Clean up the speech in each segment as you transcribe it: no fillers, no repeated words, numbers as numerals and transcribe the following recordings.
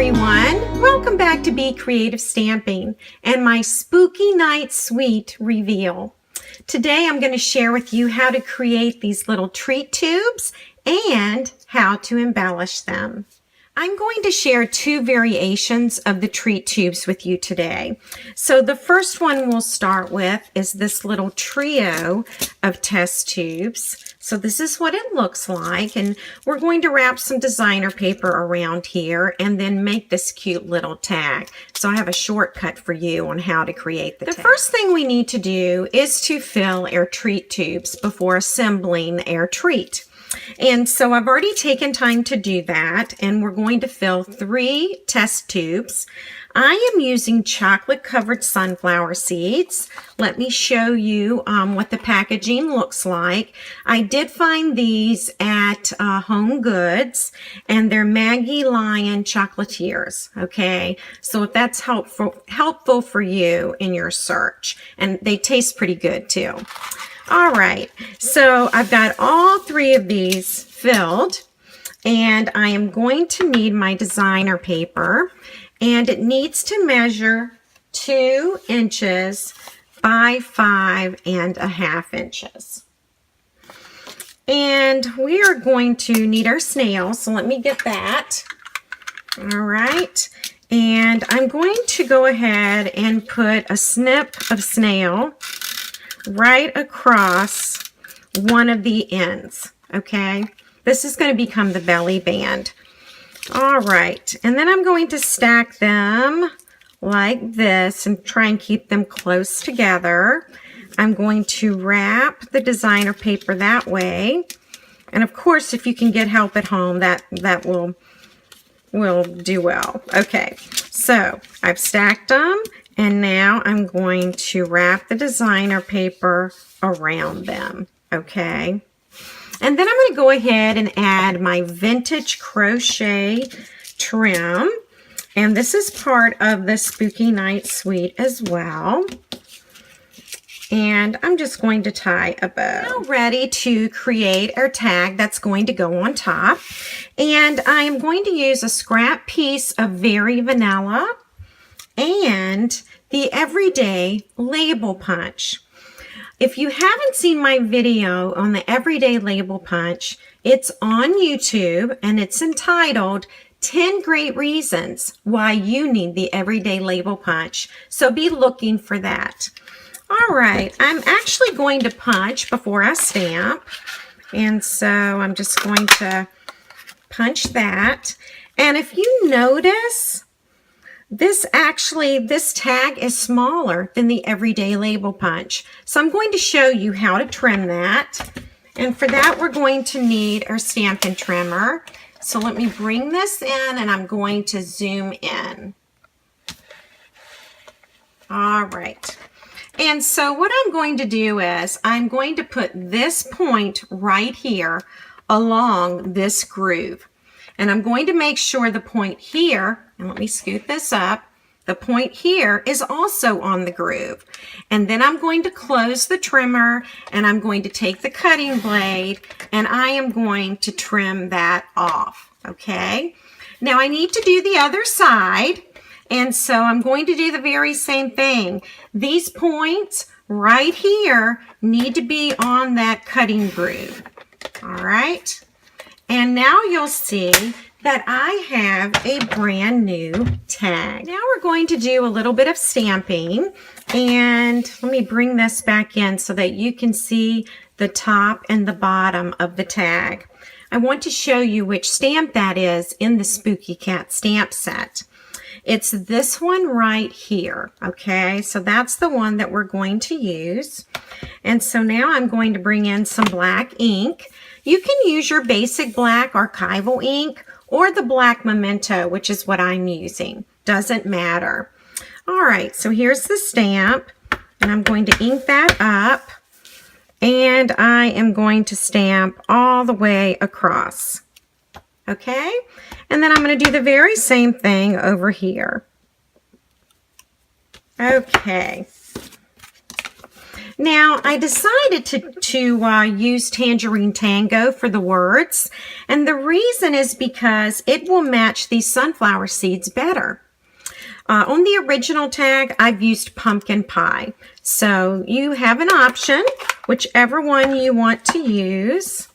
everyone. Welcome back to Be Creative Stamping and my Spooky Night Suite reveal. Today I'm going to share with you how to create these little treat tubes and how to embellish them. I'm going to share two variations of the treat tubes with you today. So the first one we'll start with is this little trio of test tubes. So this is what it looks like, and we're going to wrap some designer paper around here and then make this cute little tag. So I have a shortcut for you on how to create the tag. The first thing we need to do is to fill our treat tubes before assembling our treat. And so I've already taken time to do that, and we're going to fill 3 test tubes. I am using chocolate covered sunflower seeds. Let me show you what the packaging looks like. I did find these at Home Goods, and they're Maggie Lion Chocolatiers. Okay, so if that's helpful for you in your search, and they taste pretty good too. All right, so I've got all 3 of these filled, and I am going to need my designer paper, and it needs to measure 2 inches by 5.5 inches. And we are going to need our snail, so let me get that. All right, and I'm going to go ahead and put a snip of snail right across one of the ends, okay? This is going to become the belly band. All right, and then I'm going to stack them like this and try and keep them close together. I'm going to wrap the designer paper that way. And of course, if you can get help at home, that will do well. Okay, so I've stacked them. And now I'm going to wrap the designer paper around them, okay? And then I'm going to go ahead and add my vintage crochet trim. And this is part of the Spooky Night Suite as well. And I'm just going to tie a bow. Now ready to create our tag that's going to go on top. And I am going to use a scrap piece of Very Vanilla and the Everyday Label Punch. If you haven't seen my video on the Everyday Label Punch, it's on YouTube and it's entitled 10 Great Reasons Why You Need the Everyday Label Punch. So be looking for that. All right, I'm actually going to punch before I stamp. And so I'm just going to punch that. And if you notice, this tag is smaller than the Everyday Label Punch. So I'm going to show you how to trim that. And for that, we're going to need our Stampin' Trimmer. So let me bring this in, and I'm going to zoom in. All right. And so what I'm going to do is I'm going to put this point right here along this groove. And I'm going to make sure the point here, and let me scoot this up, the point here is also on the groove. And then I'm going to close the trimmer, and I'm going to take the cutting blade, and I am going to trim that off, okay? Now I need to do the other side, and so I'm going to do the very same thing. These points right here need to be on that cutting groove, all right? And now you'll see that I have a brand new tag. Now we're going to do a little bit of stamping, and let me bring this back in so that you can see the top and the bottom of the tag. I want to show you which stamp that is in the Spooky Cat stamp set. It's this one right here, okay? So that's the one that we're going to use. And so now I'm going to bring in some black ink. You can use your basic black archival ink or the black Memento, which is what I'm using. Doesn't matter. All right, so here's the stamp, and I'm going to ink that up, and I am going to stamp all the way across. Okay, and then I'm going to do the very same thing over here. Okay. Now, I decided to use Tangerine Tango for the words, and the reason is because it will match these sunflower seeds better. On the original tag, I've used pumpkin pie. So you have an option, whichever one you want to use.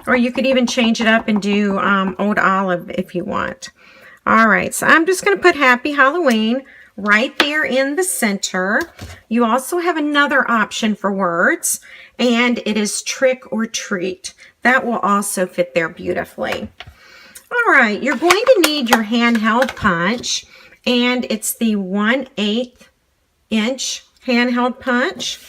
Or you could even change it up and do Old Olive if you want. All right, so I'm just going to put Happy Halloween right there in the center. You also have another option for words, and it is Trick or Treat. That will also fit there beautifully. All right, you're going to need your handheld punch, and it's the 1/8 inch handheld punch.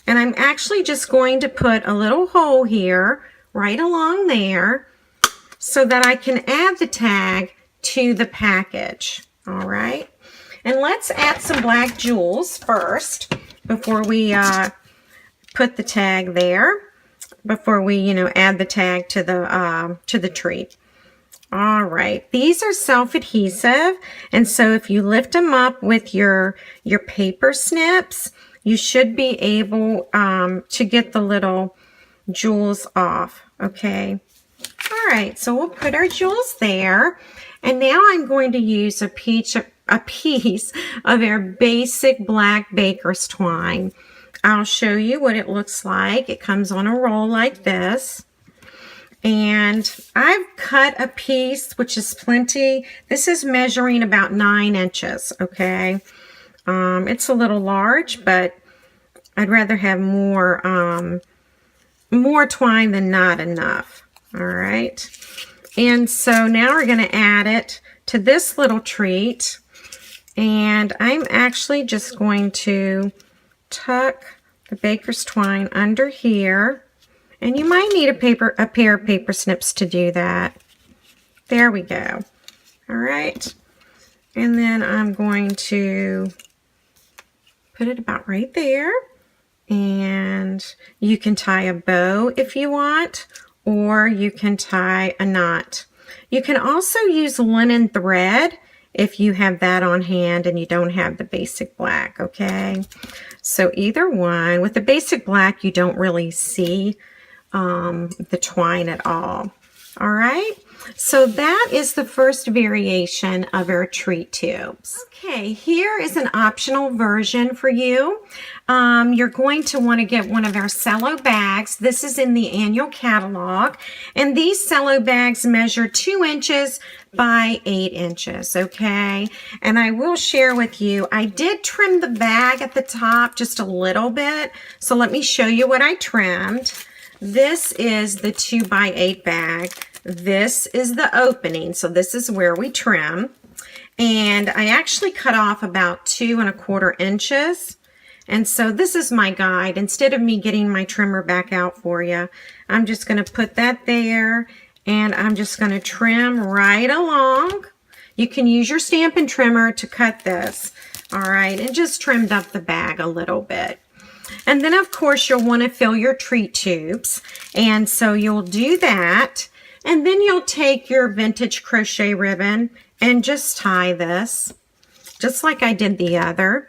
And I'm actually just going to put a little hole here, right along there, so that I can add the tag to the package. All right. And let's add some black jewels first before we put the tag there, before we, add the tag to the treat. All right, these are self-adhesive, and so if you lift them up with your paper snips, you should be able to get the little jewels off, okay? All right, so we'll put our jewels there, and now I'm going to use a piece of our basic black baker's twine. I'll show you what it looks like. It comes on a roll like this. And I've cut a piece, which is plenty. This is measuring about 9 inches, okay? It's a little large, but I'd rather have more twine than not enough, all right? And so now we're going to add it to this little treat. And I'm actually just going to tuck the baker's twine under here. And you might need a pair of paper snips to do that. There we go. All right. And then I'm going to put it about right there. And you can tie a bow if you want, or you can tie a knot. You can also use linen thread if you have that on hand and you don't have the basic black, okay? So either one. With the basic black, you don't really see the twine at all. All right, so that is the first variation of our treat tubes. Okay, here is an optional version for you. You're going to want to get one of our cello bags. This is in the annual catalog, and these cello bags measure 2 inches by 8 inches, okay? And I will share with you, I did trim the bag at the top just a little bit, so let me show you what I trimmed. This is the 2 by 8 bag. This is the opening, so this is where we trim. And I actually cut off about 2 1/4 inches. And so this is my guide. Instead of me getting my trimmer back out for you, I'm just going to put that there, and I'm just going to trim right along. You can use your Stampin' Trimmer to cut this. All right, and just trimmed up the bag a little bit. And then, of course, you'll want to fill your treat tubes. And so you'll do that. And then you'll take your vintage crochet ribbon and just tie this, just like I did the other.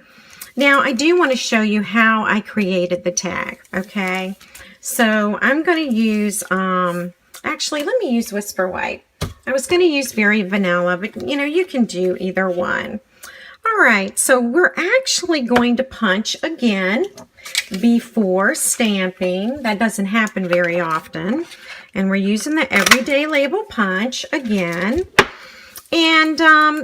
Now, I do want to show you how I created the tag, okay? So I'm going to use, actually, let me use Whisper White. I was going to use Very Vanilla, but, you can do either one. All right, so we're actually going to punch again before stamping. That doesn't happen very often. And we're using the Everyday Label Punch again. And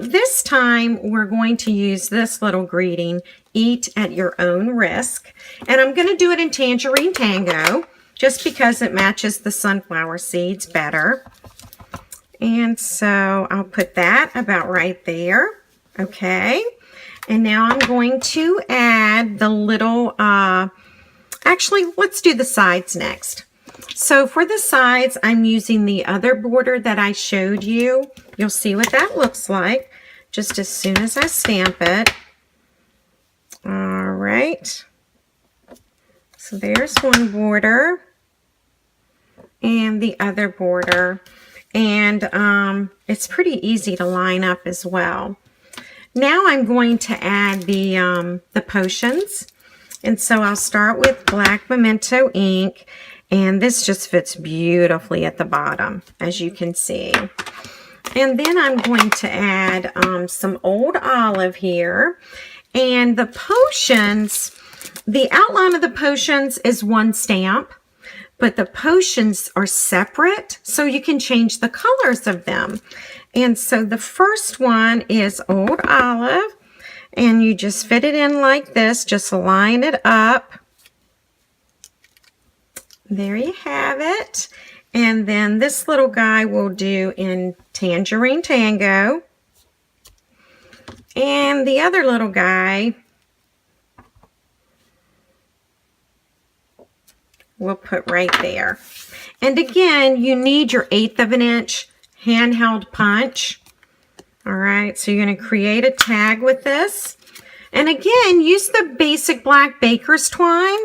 this time we're going to use this little greeting, Eat at Your Own Risk. And I'm going to do it in Tangerine Tango just because it matches the sunflower seeds better. And so I'll put that about right there. Okay, and now I'm going to add the little, actually, let's do the sides next. So for the sides, I'm using the other border that I showed you. You'll see what that looks like just as soon as I stamp it. All right, so there's one border and the other border. And it's pretty easy to line up as well. Now I'm going to add the potions, And so I'll start with black Memento ink, and this just fits beautifully at the bottom, as you can see. And then I'm going to add some Old Olive here. And the potions, the outline of the potions is one stamp, but the potions are separate, so you can change the colors of them. And so the first one is Old Olive, and you just fit it in like this, just line it up. There you have it. And then this little guy we'll do in Tangerine Tango. And the other little guy we'll put right there. And again, you need your 1/8 of an inch handheld punch. All right, so you're going to create a tag with this. And again, use the basic black baker's twine,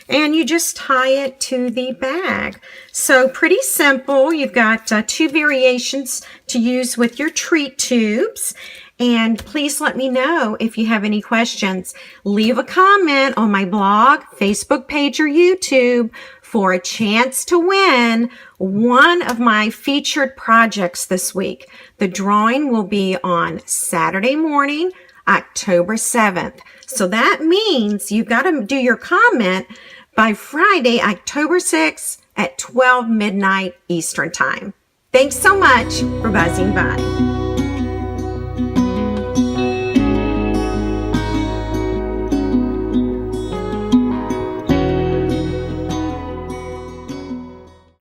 and you just tie it to the bag. So pretty simple. You've got 2 variations to use with your treat tubes. And please let me know if you have any questions. Leave a comment on my blog, Facebook page, or YouTube for a chance to win one of my featured projects this week. The drawing will be on Saturday morning, October 7th. So that means you've got to do your comment by Friday, October 6th at 12 midnight Eastern Time. Thanks so much for buzzing by.